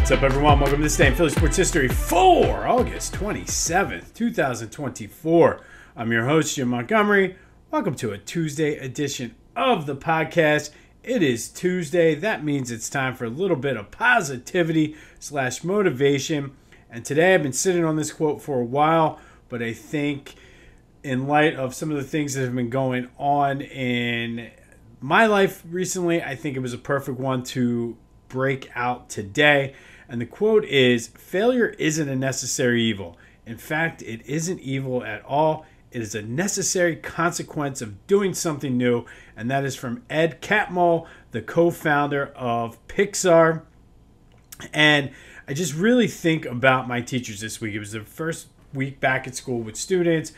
What's up, everyone? Welcome to this day in Philly Sports History for August 27th, 2024. I'm your host, Jim Montgomery. Welcome to a Tuesday edition of the podcast. It is Tuesday. That means it's time for a little bit of positivity / motivation. And today I've been sitting on this quote for a while, but I think in light of some of the things that have been going on in my life recently, I think it was a perfect one to break out today. And the quote is, "Failure isn't a necessary evil. In fact, it isn't evil at all. It is a necessary consequence of doing something new." And that is from Ed Catmull, the co-founder of Pixar. And I just really think about my teachers this week. It was the first week back at school with students.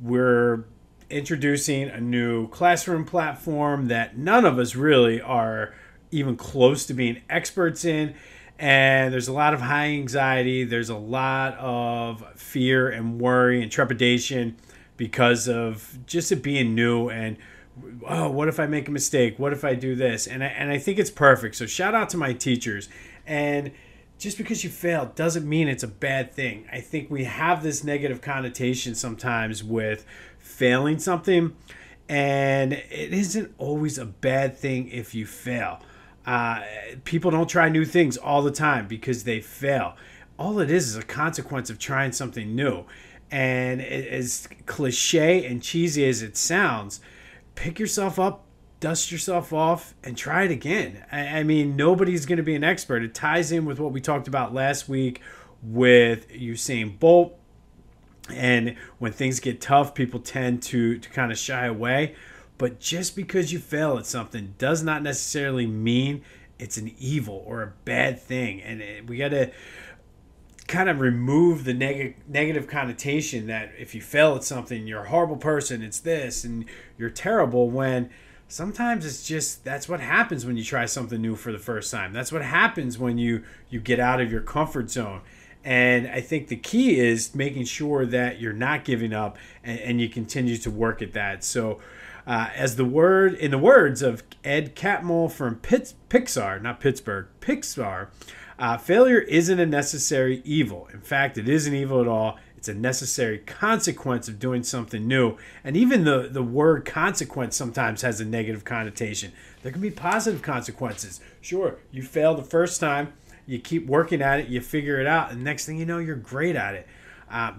We're introducing a new classroom platform that none of us really are even close to being experts in. And there's a lot of high anxiety. There's a lot of fear and worry and trepidation because of just it being new. And, oh, what if I make a mistake? What if I do this? And I think it's perfect. So shout out to my teachers. And just because you fail doesn't mean it's a bad thing. I think we have this negative connotation sometimes with failing something. And it isn't always a bad thing if you fail. People don't try new things all the time because they fail. All it is a consequence of trying something new. And as cliche and cheesy as it sounds, pick yourself up, dust yourself off, and try it again. I mean, nobody's going to be an expert. It ties in with what we talked about last week with Usain Bolt. And when things get tough, people tend to kind of shy away. But just because you fail at something does not necessarily mean it's an evil or a bad thing. And we got to kind of remove the negative connotation that if you fail at something, you're a horrible person, it's this, and you're terrible, when sometimes it's just that's what happens when you try something new for the first time. That's what happens when you get out of your comfort zone. And I think the key is making sure that you're not giving up and you continue to work at that. So in the words of Ed Catmull from Pixar, not Pittsburgh, Pixar, failure isn't a necessary evil. In fact, it isn't evil at all. It's a necessary consequence of doing something new. And even the word consequence sometimes has a negative connotation. There can be positive consequences. Sure, you fail the first time, you keep working at it, you figure it out, and next thing you know, you're great at it.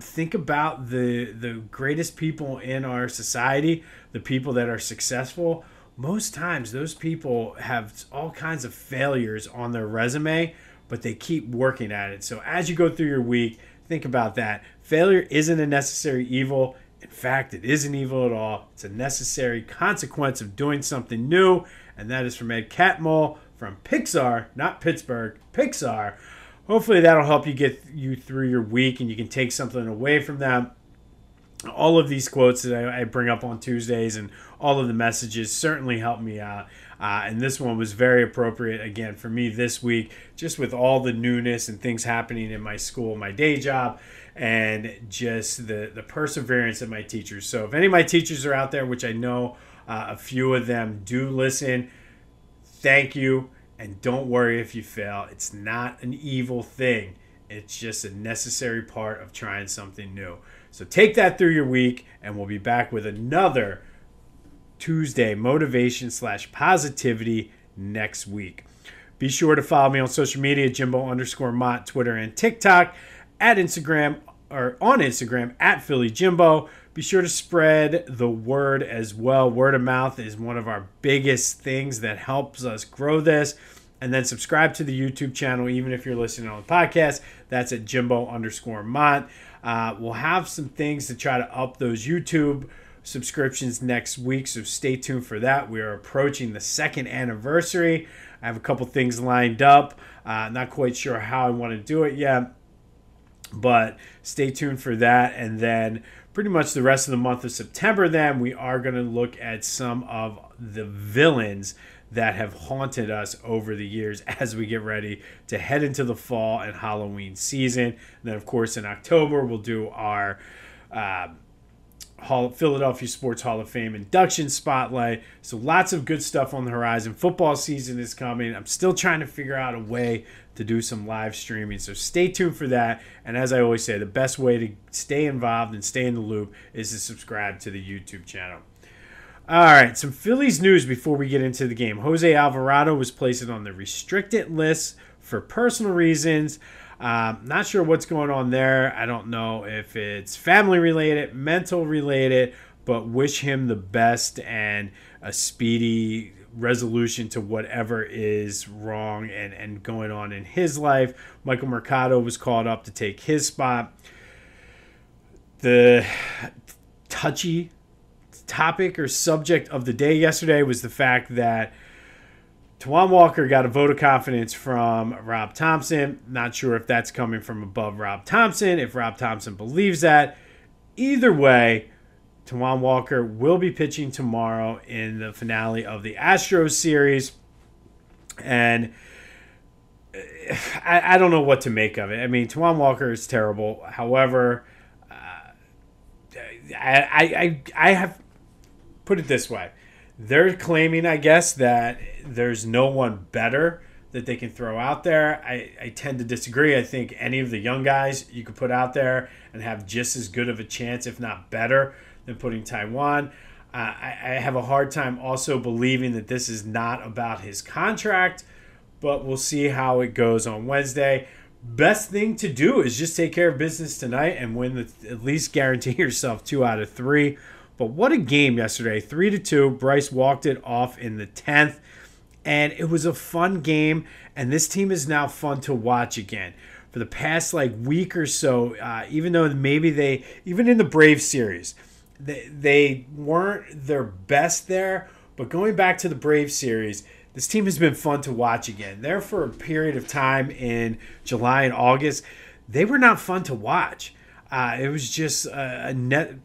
Think about the greatest people in our society, the people that are successful. Most times those people have all kinds of failures on their resume, but they keep working at it. So as you go through your week, think about that. Failure isn't a necessary evil. In fact, it isn't evil at all. It's a necessary consequence of doing something new. And that is from Ed Catmull from Pixar, not Pittsburgh, Pixar. Hopefully that'll help you get you through your week and you can take something away from that. All of these quotes that I bring up on Tuesdays and all of the messages certainly help me out. And this one was very appropriate, again, for me this week, just with all the newness and things happening in my school, my day job, and just the perseverance of my teachers. So if any of my teachers are out there, which I know a few of them do listen, thank you. And don't worry if you fail. It's not an evil thing. It's just a necessary part of trying something new. So take that through your week, and we'll be back with another Tuesday motivation / positivity next week. Be sure to follow me on social media, Jimbo_Mott, Twitter and TikTok, on Instagram at PhillyJimbo. Be sure to spread the word as well. Word of mouth is one of our biggest things that helps us grow this. And then subscribe to the YouTube channel, even if you're listening on the podcast. That's at Jimbo_Mott. We'll have some things to try to up those YouTube subscriptions next week, so stay tuned for that. We are approaching the 2nd anniversary. I have a couple things lined up. Not quite sure how I want to do it yet, but stay tuned for that. And then pretty much the rest of the month of September, then we are going to look at some of the villains that have haunted us over the years as we get ready to head into the fall and Halloween season. And then, of course, in October, we'll do our Philadelphia Sports Hall of Fame induction spotlight. So lots of good stuff on the horizon. Football season is coming. I'm still trying to figure out a way to do some live streaming. So stay tuned for that. And as I always say, the best way to stay involved and stay in the loop is to subscribe to the YouTube channel. All right, some Phillies news before we get into the game. Jose Alvarado was placed on the restricted list for personal reasons. Not sure what's going on there. I don't know if it's family related, mental related, but wish him the best and a speedy resolution to whatever is wrong and going on in his life. Michael Mercado was called up to take his spot. The touchy topic or subject of the day yesterday was the fact that Taijuan Walker got a vote of confidence from Rob Thompson. Not sure if that's coming from above Rob Thompson, if Rob Thompson believes that. Either way, Taijuan Walker will be pitching tomorrow in the finale of the Astros series. And I don't know what to make of it. I mean, Taijuan Walker is terrible. However, I have put it this way. They're claiming, I guess, that there's no one better that they can throw out there. I tend to disagree. I think any of the young guys you could put out there and have just as good of a chance, if not better, than putting Taijuan. I have a hard time also believing that this is not about his contract, but we'll see how it goes on Wednesday. Best thing to do is just take care of business tonight and win at least guarantee yourself 2 out of 3. But what a game yesterday, 3-2. Bryce walked it off in the 10th, and it was a fun game, and this team is now fun to watch again. For the past week or so, even though maybe even in the Braves series, they weren't their best there, but going back to the Braves series, this team has been fun to watch again. There for a period of time in July and August, they were not fun to watch. It was just a net.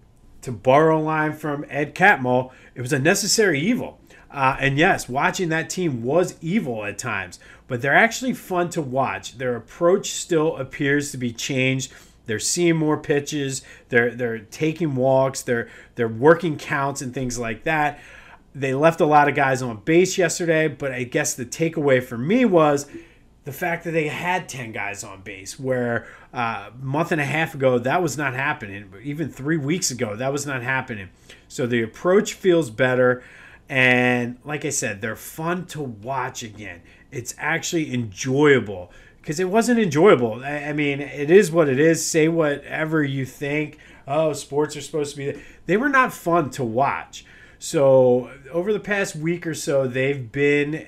To borrow a line from Ed Catmull, it was a necessary evil. And yes, watching that team was evil at times, but they're actually fun to watch. Their approach still appears to be changed. They're seeing more pitches. They're taking walks. They're working counts and things like that. They left a lot of guys on base yesterday, but I guess the takeaway for me was the fact that they had 10 guys on base, where a month and a half ago, that was not happening. Even 3 weeks ago, that was not happening. So the approach feels better. And like I said, they're fun to watch again. It's actually enjoyable because it wasn't enjoyable. I mean, it is what it is. Say whatever you think. Oh, sports are supposed to be. They were not fun to watch. So over the past week or so, they've been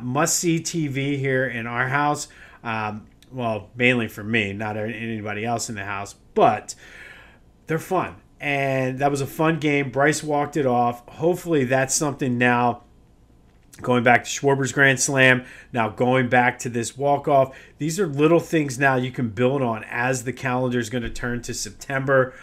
must-see TV here in our house. Well, mainly for me, not anybody else in the house. But they're fun. And that was a fun game. Bryce walked it off. Hopefully that's something now, going back to Schwarber's Grand Slam, now going back to this walk-off. These are little things now you can build on as the calendar is going to turn to September.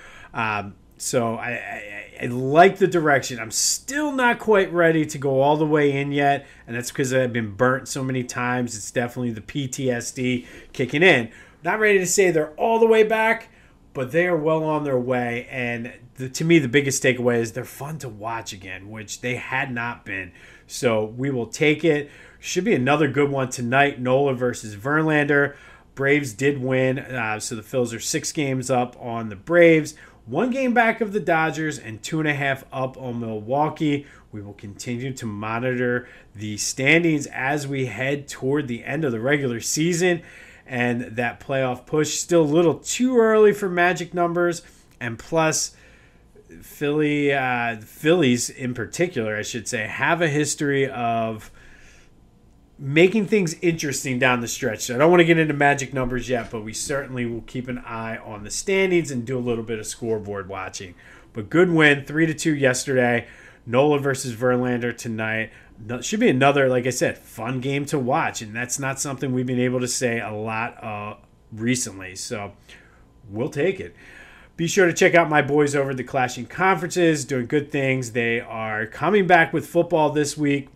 So I like the direction. I'm still not quite ready to go all the way in yet, and that's because I've been burnt so many times. It's definitely the PTSD kicking in. Not ready to say they're all the way back, but they are well on their way. And to me, the biggest takeaway is they're fun to watch again, which they had not been. So we will take it. Should be another good one tonight, Nola versus Verlander. Braves did win, so the Phils are 6 games up on the Braves. 1 game back of the Dodgers and 2.5 up on Milwaukee. We will continue to monitor the standings as we head toward the end of the regular season. And that playoff push, still a little too early for magic numbers. And plus, Phillies in particular, I should say, have a history of making things interesting down the stretch. So I don't want to get into magic numbers yet, but we certainly will keep an eye on the standings and do a little bit of scoreboard watching. But good win, 3-2 yesterday. Nola versus Verlander tonight. Should be another, like I said, fun game to watch, and that's not something we've been able to say a lot recently. So we'll take it. Be sure to check out my boys over at the Clashing Conferences, doing good things. They are coming back with football this week.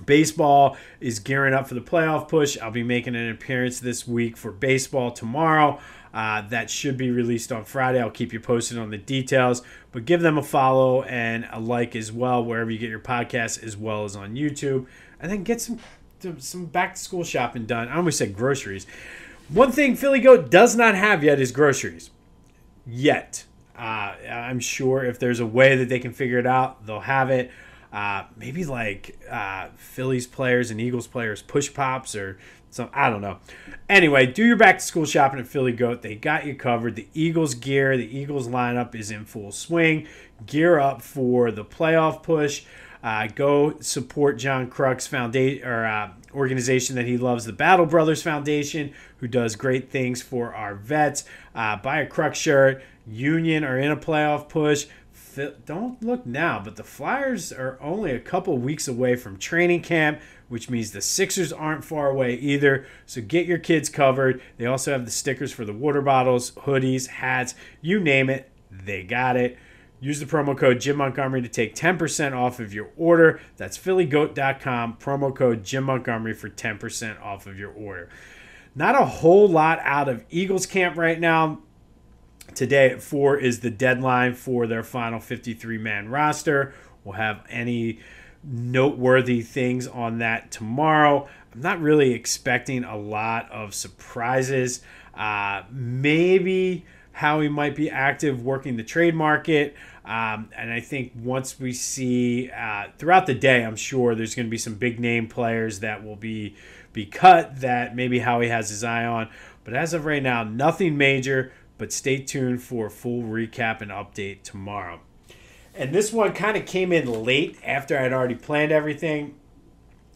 Baseball is gearing up for the playoff push. I'll be making an appearance this week for baseball tomorrow. That should be released on Friday. I'll keep you posted on the details, but give them a follow and a like as well wherever you get your podcasts, as well as on YouTube. And then get some back-to-school shopping done. I almost said groceries. One thing Philly Goat does not have yet is groceries. Yet. I'm sure if there's a way that they can figure it out, they'll have it. Maybe like Phillies players and Eagles players push pops or some, I don't know. Anyway, do your back to school shopping at Philly Goat. They got you covered. The Eagles gear, the Eagles lineup is in full swing. Gear up for the playoff push. Go support John Kruk's foundation or organization that he loves, the Battle Brothers Foundation, who does great things for our vets. Buy a Kruk shirt. Union are in a playoff push. Don't look now, but the Flyers are only a couple weeks away from training camp, which means the Sixers aren't far away either. So get your kids covered. They also have the stickers for the water bottles, hoodies, hats, you name it, they got it. Use the promo code Jim Montgomery to take 10% off of your order. That's phillygoat.com, promo code Jim Montgomery for 10% off of your order. Not a whole lot out of Eagles camp right now. Today at 4 is the deadline for their final 53-man roster. We'll have any noteworthy things on that tomorrow. I'm not really expecting a lot of surprises. Maybe Howie might be active working the trade market. And I think once we see throughout the day, I'm sure there's going to be some big name players that will be cut that maybe Howie has his eye on. But as of right now, nothing major. But stay tuned for a full recap and update tomorrow. And this one kind of came in late after I'd already planned everything.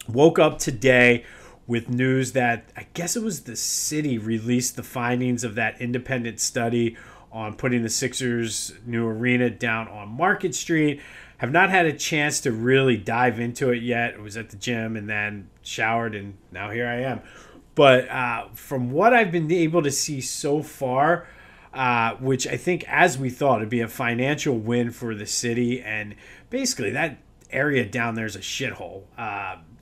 Woke up today with news that I guess it was the city released the findings of that independent study on putting the Sixers' new arena down on Market Street. Have not had a chance to really dive into it yet. I was at the gym and then showered, and now here I am. But from what I've been able to see so far, which I think, as we thought, it'd be a financial win for the city. And basically, that area down there is a shithole.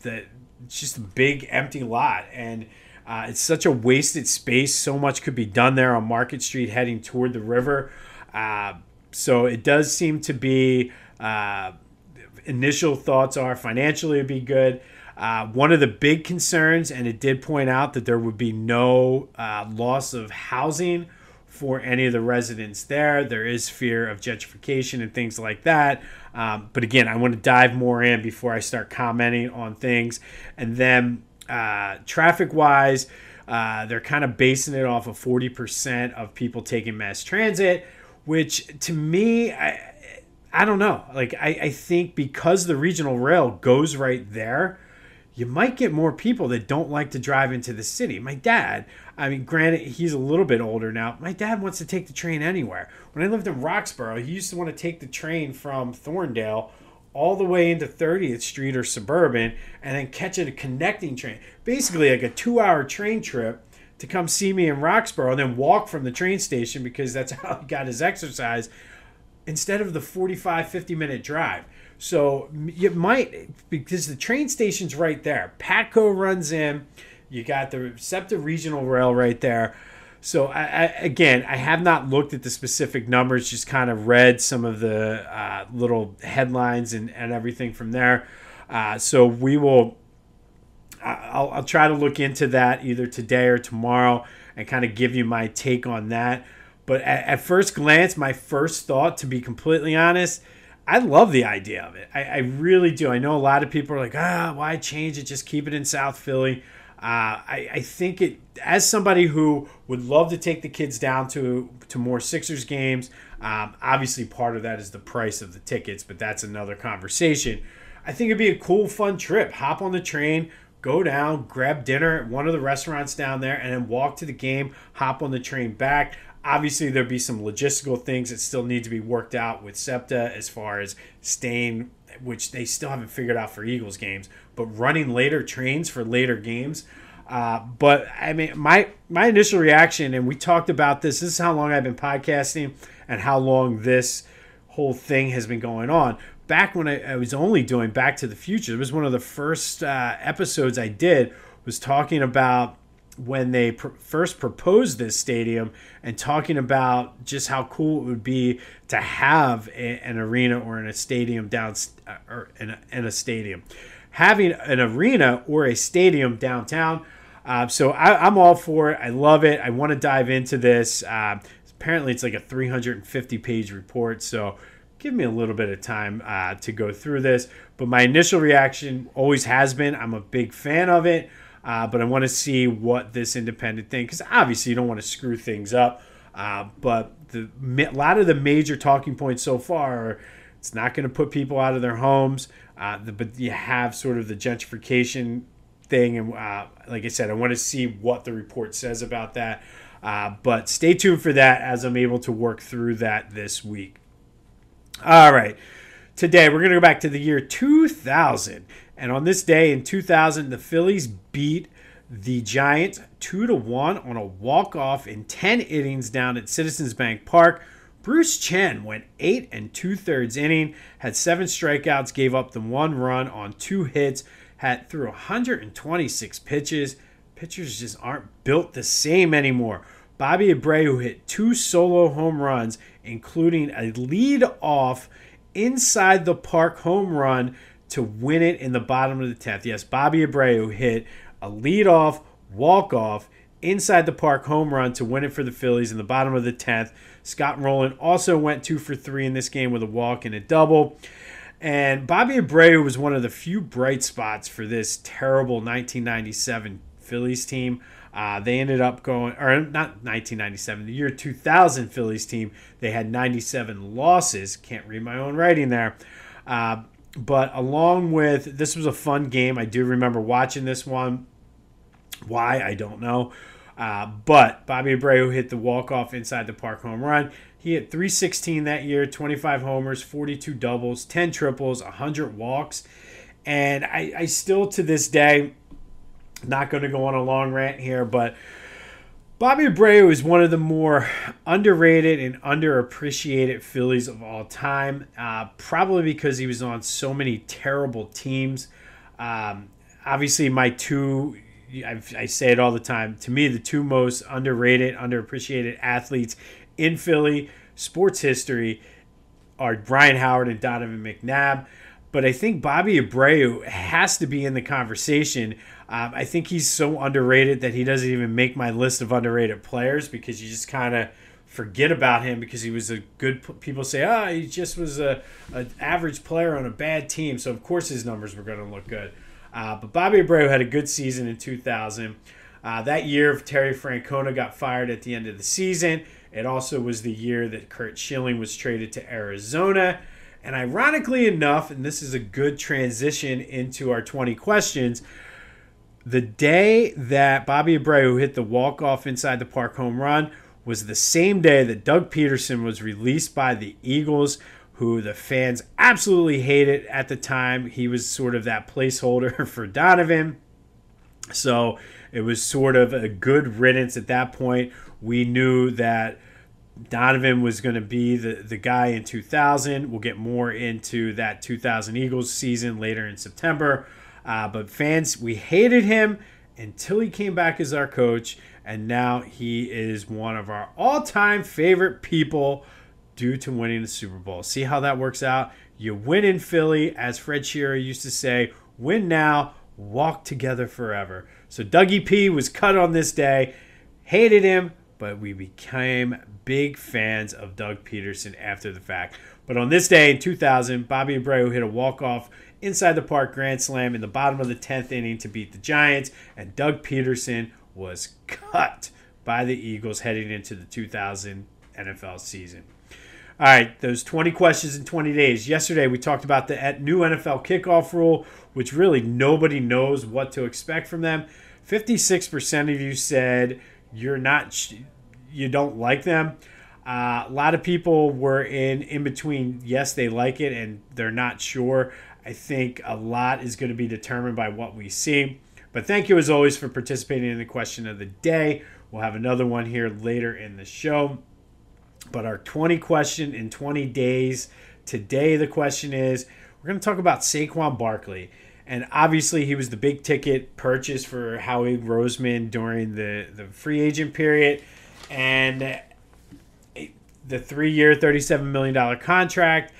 It's just a big empty lot, and it's such a wasted space. So much could be done there on Market Street heading toward the river. So it does seem to be, initial thoughts are financially it'd be good. One of the big concerns, and it did point out that there would be no loss of housing for any of the residents there. There is fear of gentrification and things like that. But again, I want to dive more in before I start commenting on things. And then traffic-wise, they're kind of basing it off of 40% of people taking mass transit, which to me, I don't know. Like, I think because the regional rail goes right there, you might get more people that don't like to drive into the city. My dad, I mean, granted, he's a little bit older now. My dad wants to take the train anywhere. When I lived in Roxborough, he used to want to take the train from Thorndale all the way into 30th Street or Suburban and then catch a connecting train. Basically like a 2-hour train trip to come see me in Roxborough and then walk from the train station because that's how he got his exercise instead of the 45, 50-minute drive. So you might, because the train station's right there. Patco runs in. You got the SEPTA Regional Rail right there. So, I have not looked at the specific numbers, just kind of read some of the little headlines and everything from there. So we will, I'll try to look into that either today or tomorrow and kind of give you my take on that. But at first glance, my first thought, to be completely honest, I love the idea of it. I really do. I know a lot of people are like, why change it? Just keep it in South Philly. I think it, as somebody who would love to take the kids down to more Sixers games, obviously part of that is the price of the tickets, but that's another conversation. I think it'd be a cool, fun trip. Hop on the train, go down, grab dinner at one of the restaurants down there, and then walk to the game, hop on the train back. Obviously, there'll be some logistical things that still need to be worked out with SEPTA as far as staying, which they still haven't figured out for Eagles games, but running later trains for later games. But, I mean, my initial reaction, and we talked about this is how long I've been podcasting and how long this whole thing has been going on. Back when I was only doing Back to the Future, it was one of the first episodes I did, was talking about when they first proposed this stadium and talking about just how cool it would be to have an arena or in a stadium or in a stadium. Having an arena or a stadium downtown. So I'm all for it. I love it. I want to dive into this. Apparently, it's like a 350-page report, so give me a little bit of time to go through this. But my initial reaction always has been I'm a big fan of it, but I want to see what this independent thing, because obviously you don't want to screw things up. But a lot of the major talking points so far are it's not going to put people out of their homes, but you have sort of the gentrification thing. And like I said, I want to see what the report says about that. But stay tuned for that as I'm able to work through that this week. All right. Today, we're going to go back to the year 2000. And on this day in 2000, the Phillies beat the Giants 2-1 on a walk-off in 10 innings down at Citizens Bank Park. Bruce Chen went 8 2/3 inning, had 7 strikeouts, gave up the 1 run on 2 hits, threw 126 pitches. Pitchers just aren't built the same anymore. Bobby Abreu hit 2 solo home runs, including a lead-off inside the park home run to win it in the bottom of the 10th. Yes, Bobby Abreu hit a lead-off, walk-off, inside the park home run to win it for the Phillies in the bottom of the 10th. Scott Rowland also went 2 for 3 in this game with a walk and a double. And Bobby Abreu was one of the few bright spots for this terrible 1997 Phillies team. They ended up going, or not 1997, the year 2000 Phillies team. They had 97 losses. Can't read my own writing there. But along with, this was a fun game. I do remember watching this one. Why, I don't know. But Bobby Abreu hit the walk-off inside the park home run. He hit .316 that year, 25 homers, 42 doubles, 10 triples, 100 walks. And I still, to this day, not going to go on a long rant here, but Bobby Abreu is one of the more underrated and underappreciated Phillies of all time, probably because he was on so many terrible teams. Obviously, my two, I say it all the time, to me, the two most underrated, underappreciated athletes in Philly sports history are Brian Howard and Donovan McNabb. But I think Bobby Abreu has to be in the conversation. I think he's so underrated that he doesn't even make my list of underrated players because you just kind of forget about him because he was a good – people say, he just was an average player on a bad team. So, of course, his numbers were going to look good. But Bobby Abreu had a good season in 2000. That year, Terry Francona got fired at the end of the season. It also was the year that Curt Schilling was traded to Arizona. And ironically enough, and this is a good transition into our 20 questions, the day that Bobby Abreu hit the walk-off inside the park home run was the same day that Doug Peterson was released by the Eagles, who the fans absolutely hated at the time. He was sort of that placeholder for Donovan. So it was sort of a good riddance at that point. We knew that Donovan was going to be the guy in 2000. We'll get more into that 2000 Eagles season later in September. But fans, we hated him until he came back as our coach. And now he is one of our all-time favorite people due to winning the Super Bowl. See how that works out? You win in Philly, as Fred Shearer used to say, win now, walk together forever. So Dougie P was cut on this day. Hated him, but we became big fans of Doug Peterson after the fact. But on this day in 2000, Bobby Abreu hit a walk-off inside the park grand slam in the bottom of the 10th inning to beat the Giants, and Doug Peterson was cut by the Eagles heading into the 2000 NFL season. All right, those 20 questions in 20 days. Yesterday, we talked about the new NFL kickoff rule, which really nobody knows what to expect from them. 56% of you said you don't like them. A lot of people were in between. Yes, they like it, and they're not sure. I think a lot is going to be determined by what we see. But thank you, as always, for participating in the question of the day. We'll have another one here later in the show. But our 20 question in 20 days. Today, the question is, we're going to talk about Saquon Barkley. And obviously, he was the big ticket purchase for Howie Roseman during the free agent period. And the 3-year, $37 million contract.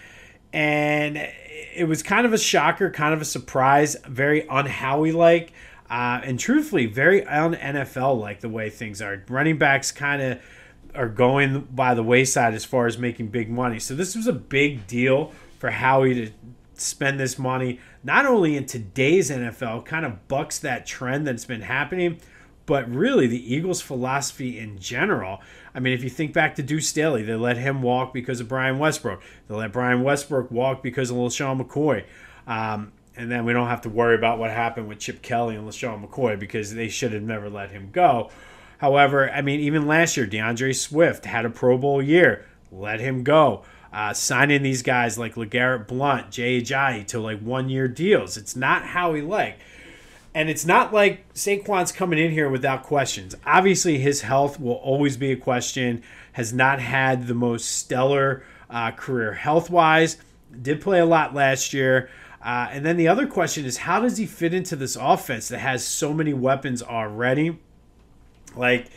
And it was kind of a shocker, kind of a surprise, very un-Howie-like. And truthfully, very un-NFL-like the way things are. Running backs kind of are going by the wayside as far as making big money. So this was a big deal for Howie to spend this money, not only in today's NFL, kind of bucks that trend that's been happening, but really the Eagles' philosophy in general. I mean, if you think back to Deuce Staley, they let him walk because of Brian Westbrook. They let Brian Westbrook walk because of LaShawn McCoy. And then we don't have to worry about what happened with Chip Kelly and LaShawn McCoy because they should have never let him go. However, I mean, even last year, DeAndre Swift had a Pro Bowl year. Let him go. Signing these guys like LeGarrette Blount, Jay Ajayi to like 1-year deals. It's not Howie-like. And it's not like Saquon's coming in here without questions. Obviously, his health will always be a question. Has not had the most stellar career health-wise. Did play a lot last year. And then the other question is, how does he fit into this offense that has so many weapons already? Like,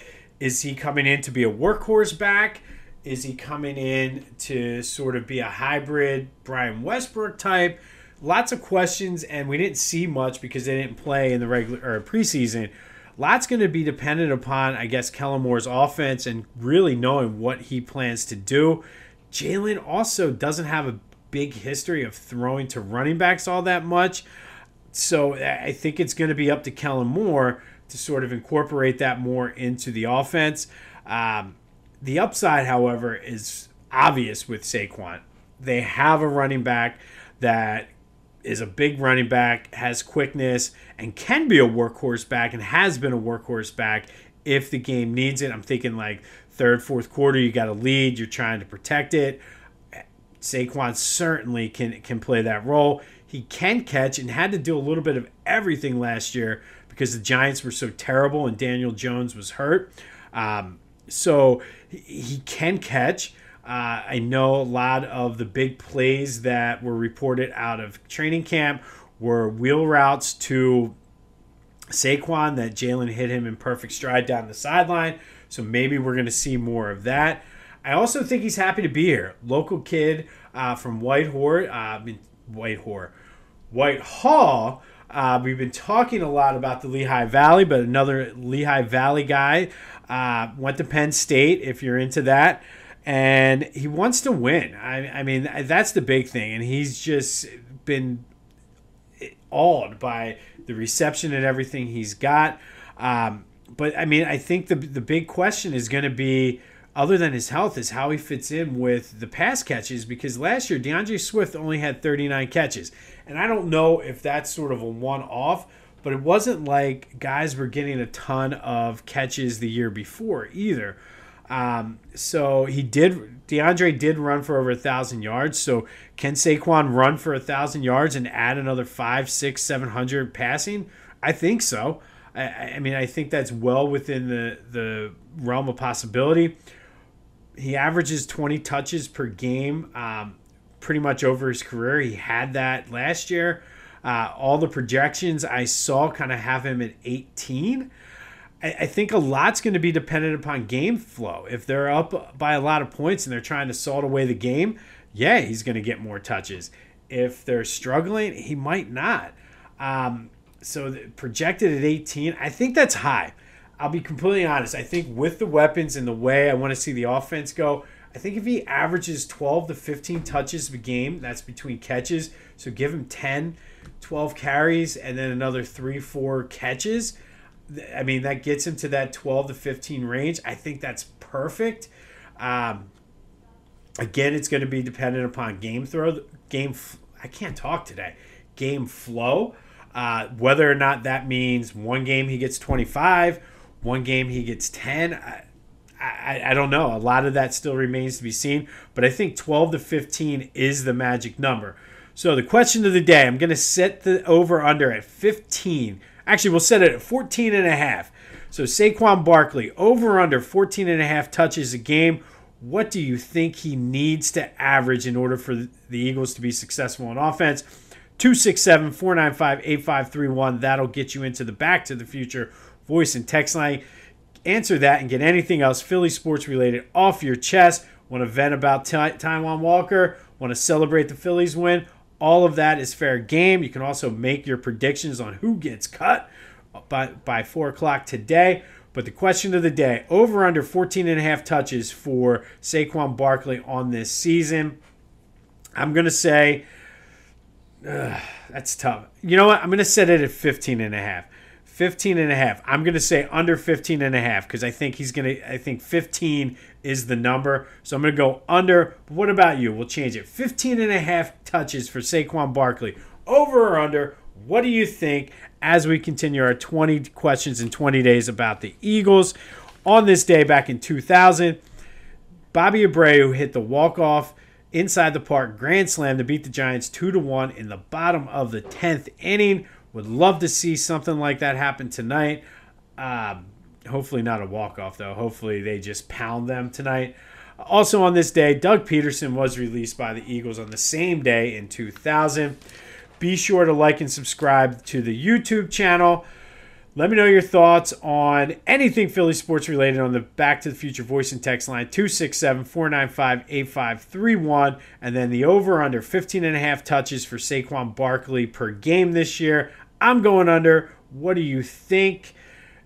is he coming in to be a workhorse back? Is he coming in to sort of be a hybrid Brian Westbrook type? Lots of questions, and we didn't see much because they didn't play in the regular or preseason. Lots going to be dependent upon, I guess, Kellen Moore's offense and really knowing what he plans to do. Jalen also doesn't have a big history of throwing to running backs all that much. So I think it's going to be up to Kellen Moore to sort of incorporate that more into the offense. The upside, however, is obvious with Saquon. They have a running back that is a big running back, has quickness, and can be a workhorse back and has been a workhorse back if the game needs it. I'm thinking like third, fourth quarter, you got a lead, you're trying to protect it. Saquon certainly can play that role. He can catch and had to do a little bit of everything last year because the Giants were so terrible and Daniel Jones was hurt. So he can catch. I know a lot of the big plays that were reported out of training camp were wheel routes to Saquon that Jalen hit him in perfect stride down the sideline. So maybe we're going to see more of that. I also think he's happy to be here. Local kid from Whitehall. We've been talking a lot about the Lehigh Valley, but another Lehigh Valley guy went to Penn State, if you're into that. And he wants to win. I mean, that's the big thing. And he's just been awed by the reception and everything he's got. But, I mean, I think the big question is going to be, other than his health, is how he fits in with the pass catches. Because last year, DeAndre Swift only had 39 catches. And I don't know if that's sort of a one-off, but it wasn't like guys were getting a ton of catches the year before either. So DeAndre did run for over 1,000 yards. So can Saquon run for 1,000 yards and add another 500, 600, 700 passing? I think so. I mean, I think that's well within the realm of possibility. He averages 20 touches per game pretty much over his career. He had that last year. All the projections I saw kind of have him at 18. I think a lot's going to be dependent upon game flow. If they're up by a lot of points and they're trying to salt away the game, yeah, he's going to get more touches. If they're struggling, he might not. So projected at 18, I think that's high. I'll be completely honest. I think with the weapons and the way I want to see the offense go, I think if he averages 12 to 15 touches a game, that's between catches. So give him 10, 12 carries and then another 3, 4 catches. I mean, that gets him to that 12 to 15 range. I think that's perfect. Again, it's going to be dependent upon game flow. Whether or not that means one game he gets 25, one game he gets 10. I don't know. A lot of that still remains to be seen. But I think 12 to 15 is the magic number. So the question of the day, I'm going to set the over-under at 15. Actually, we'll set it at 14.5. So Saquon Barkley, over-under 14.5 touches a game. What do you think he needs to average in order for the Eagles to be successful on offense? 267-495-8531. That'll get you into the Back to the Future voice and text line. Answer that and get anything else Philly sports related off your chest. Want to vent about Taijuan Walker? Want to celebrate the Phillies win? All of that is fair game. You can also make your predictions on who gets cut by 4 o'clock today. But the question of the day, over under 14.5 touches for Saquon Barkley on this season. I'm going to say, that's tough. You know what? I'm going to set it at 15.5. 15.5. I'm going to say under 15.5 because I think I think 15 is the number. So I'm going to go under. But what about you? We'll change it. 15.5 touches for Saquon Barkley. Over or under? What do you think as we continue our 20 questions in 20 days about the Eagles? On this day back in 2000, Bobby Abreu hit the walk-off inside the park grand slam to beat the Giants 2-1 in the bottom of the 10th inning. Would love to see something like that happen tonight. Hopefully not a walk-off, though. Hopefully they just pound them tonight. Also on this day, Doug Peterson was released by the Eagles on the same day in 2000. Be sure to like and subscribe to the YouTube channel. Let me know your thoughts on anything Philly sports related on the Back to the Future voice and text line 267-495-8531. And then the over-under 15.5 touches for Saquon Barkley per game this year. I'm going under. What do you think?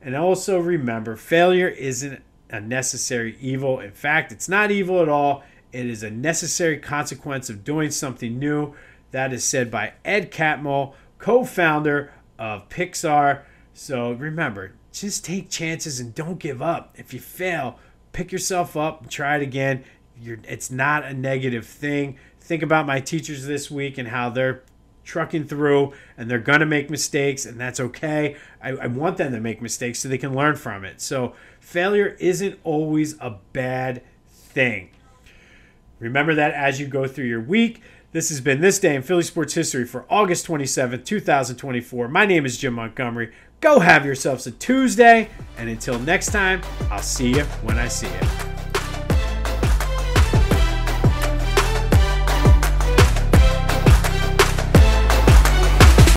And also remember, failure isn't a necessary evil. In fact, it's not evil at all. It is a necessary consequence of doing something new. That is said by Ed Catmull, co-founder of Pixar. So remember, just take chances and don't give up. If you fail, pick yourself up and try it again. It's not a negative thing. Think about my teachers this week and how they're trucking through and they're going to make mistakes, and that's okay. I want them to make mistakes so they can learn from it. So failure isn't always a bad thing. Remember that as you go through your week. This has been This Day in Philly Sports History for August 27th, 2024. My name is Jim Montgomery. Go have yourselves a Tuesday, and until next time, I'll see you when I see you.